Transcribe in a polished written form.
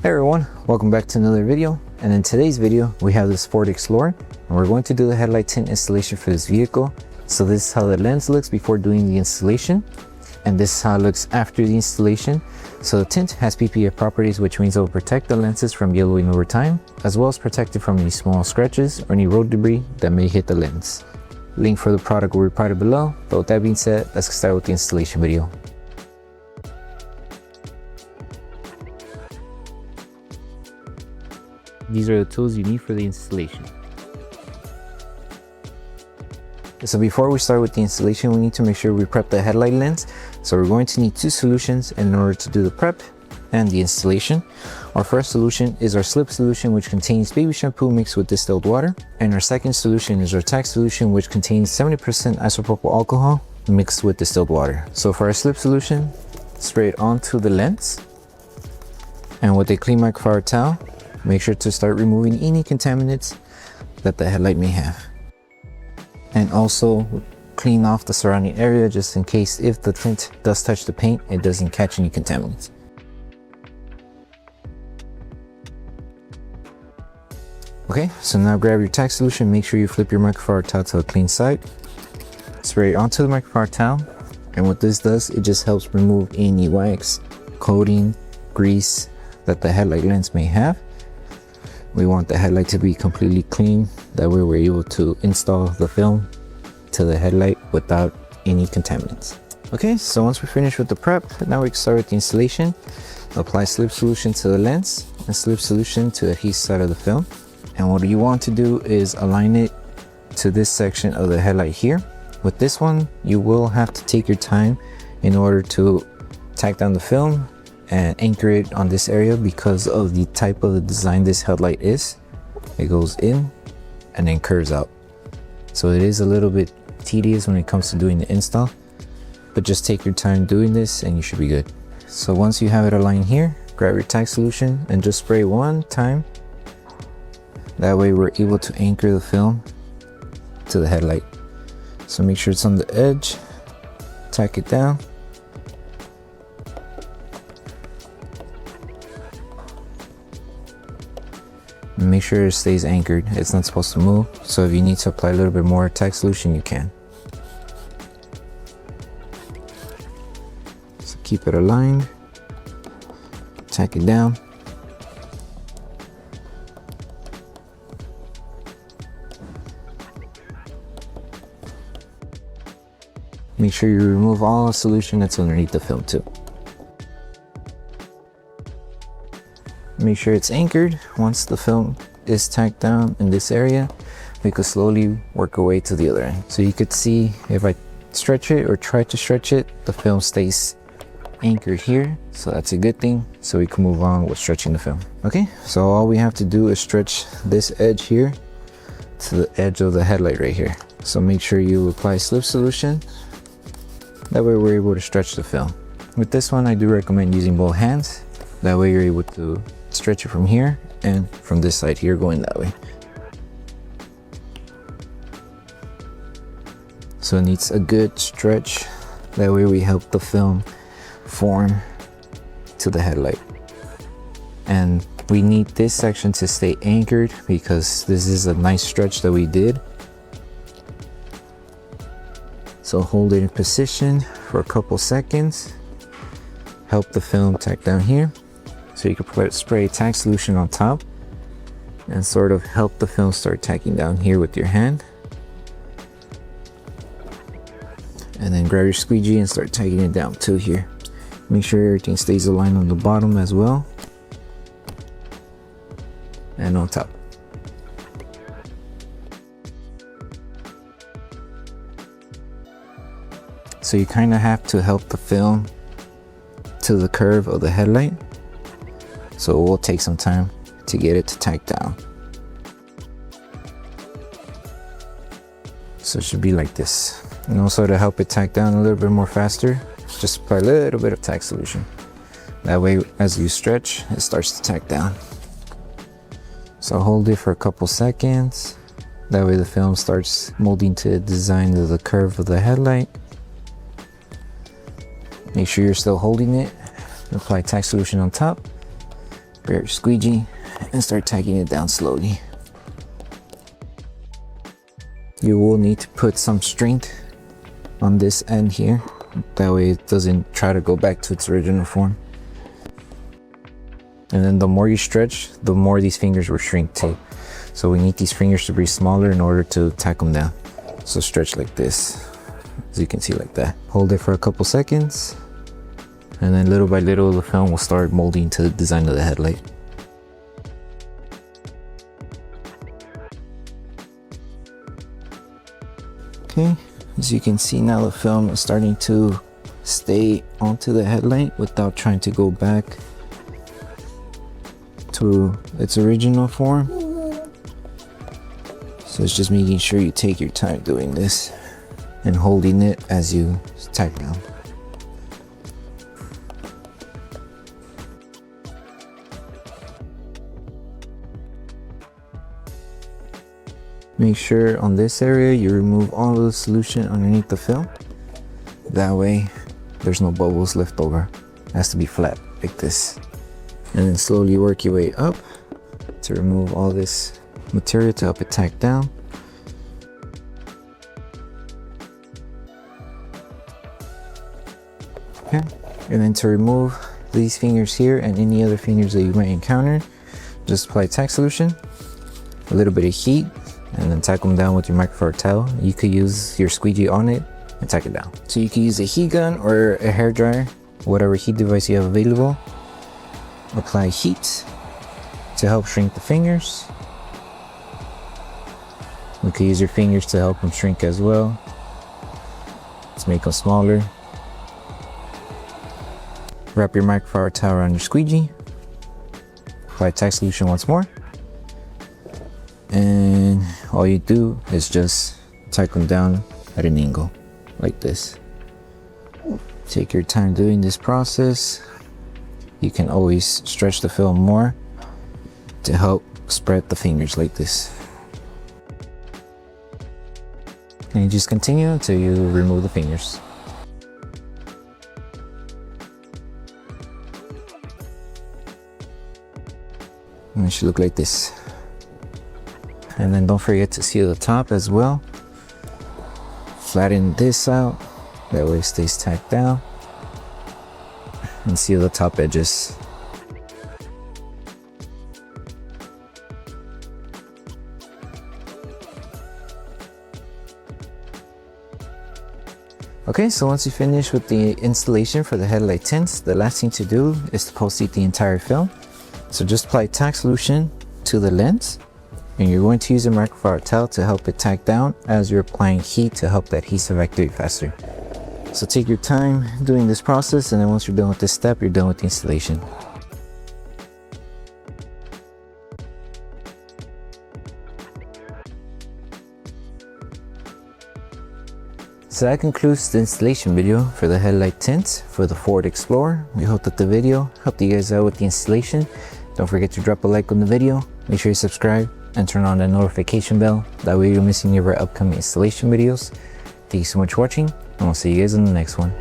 Hey everyone, welcome back to another video. And in today's video we have this Ford Explorer and we're going to do the headlight tint installation for this vehicle. So this is how the lens looks before doing the installation, and this is how it looks after the installation. So the tint has PPF properties, which means it will protect the lenses from yellowing over time, as well as protect it from any small scratches or any road debris that may hit the lens. Link for the product will be provided below. But with that being said, let's get started with the installation video. These are the tools you need for the installation. So before we start with the installation, we need to make sure we prep the headlight lens. So we're going to need two solutions in order to do the prep and the installation. Our first solution is our Slip solution, which contains baby shampoo mixed with distilled water. And our second solution is our Tack solution, which contains 70% isopropyl alcohol mixed with distilled water. So for our Slip solution, spray it onto the lens. And with a clean microfiber towel, make sure to start removing any contaminants that the headlight may have. And also clean off the surrounding area just in case if the tint does touch the paint, it doesn't catch any contaminants. Okay, so now grab your Tack solution, make sure you flip your microfiber towel to a clean side. Spray it onto the microfiber towel, and what this does, it just helps remove any wax, coating, grease that the headlight lens may have. We want the headlight to be completely clean, that way we're able to install the film to the headlight without any contaminants. Okay, so once we finish with the prep, now we can start with the installation. Apply Slip solution to the lens and Slip solution to the adhesive side of the film. And what you want to do is align it to this section of the headlight here. With this one, you will have to take your time in order to tack down the film and anchor it on this area because of the type of the design this headlight is. It goes in and then curves out. So it is a little bit tedious when it comes to doing the install, but just take your time doing this and you should be good. So once you have it aligned here, grab your Tack solution and just spray one time. That way we're able to anchor the film to the headlight. So make sure it's on the edge, tack it down. Make sure it stays anchored. It's not supposed to move. So if you need to apply a little bit more Tack solution, you can. So keep it aligned, tack it down. Make sure you remove all the solution that's underneath the film too. Make sure it's anchored. Once the film is tacked down in this area, we could slowly work our way to the other end. So you could see if I stretch it or try to stretch it, the film stays anchored here. So that's a good thing. So we can move on with stretching the film. Okay, so all we have to do is stretch this edge here to the edge of the headlight right here. So make sure you apply Slip solution. That way we're able to stretch the film. With this one, I do recommend using both hands. That way you're able to stretch it from here and from this side here going that way. So it needs a good stretch. That way we help the film form to the headlight. And we need this section to stay anchored because this is a nice stretch that we did. So hold it in position for a couple seconds. Help the film tack down here. So you can spray Tack solution on top and sort of help the film start tacking down here with your hand. And then grab your squeegee and start tacking it down too here. Make sure everything stays aligned on the bottom as well and on top. So you kind of have to help the film to the curve of the headlight. So it will take some time to get it to tack down. So it should be like this. And also to help it tack down a little bit more faster, just apply a little bit of Tack solution. That way as you stretch, it starts to tack down. So hold it for a couple seconds. That way the film starts molding to the design of the curve of the headlight. Make sure you're still holding it. Apply Tack solution on top. Grab your squeegee and start tacking it down slowly. You will need to put some strength on this end here. That way it doesn't try to go back to its original form. And then the more you stretch, the more these fingers will shrink too. So we need these fingers to be smaller in order to tack them down. So stretch like this, as you can see, like that. Hold it for a couple seconds, and then little by little the film will start molding to the design of the headlight. Okay, as you can see now the film is starting to stay onto the headlight without trying to go back to its original form. So it's just making sure you take your time doing this and holding it as you tack down. Make sure on this area you remove all of the solution underneath the film. That way there's no bubbles left over. It has to be flat like this. And then slowly work your way up to remove all this material to help it tack down. Okay, and then to remove these fingers here and any other fingers that you might encounter, just apply tack solution, a little bit of heat, and then tack them down with your microfiber towel. You could use your squeegee on it and tack it down. So you can use a heat gun or a hair dryer, whatever heat device you have available. Apply heat to help shrink the fingers. You could use your fingers to help them shrink as well. Let's make them smaller. Wrap your microfiber towel around your squeegee. Apply tack solution once more. And all you do is just tack them down at an angle, like this. Take your time doing this process. You can always stretch the film more to help spread the fingers like this. And you just continue until you remove the fingers. And it should look like this. And then don't forget to seal the top as well. Flatten this out, that way it stays tacked down. And seal the top edges. Okay, so once you finish with the installation for the headlight tints, the last thing to do is to post-heat the entire film. So just apply tack solution to the lens, and you're going to use a microfiber towel to help it tack down as you're applying heat to help the adhesive activate faster. So take your time doing this process, and then once you're done with this step, you're done with the installation. So that concludes the installation video for the headlight tint for the Ford Explorer. We hope that the video helped you guys out with the installation. Don't forget to drop a like on the video, make sure you subscribe, and turn on the notification bell. That way you're missing any of our upcoming installation videos. Thank you so much for watching, and we'll see you guys in the next one.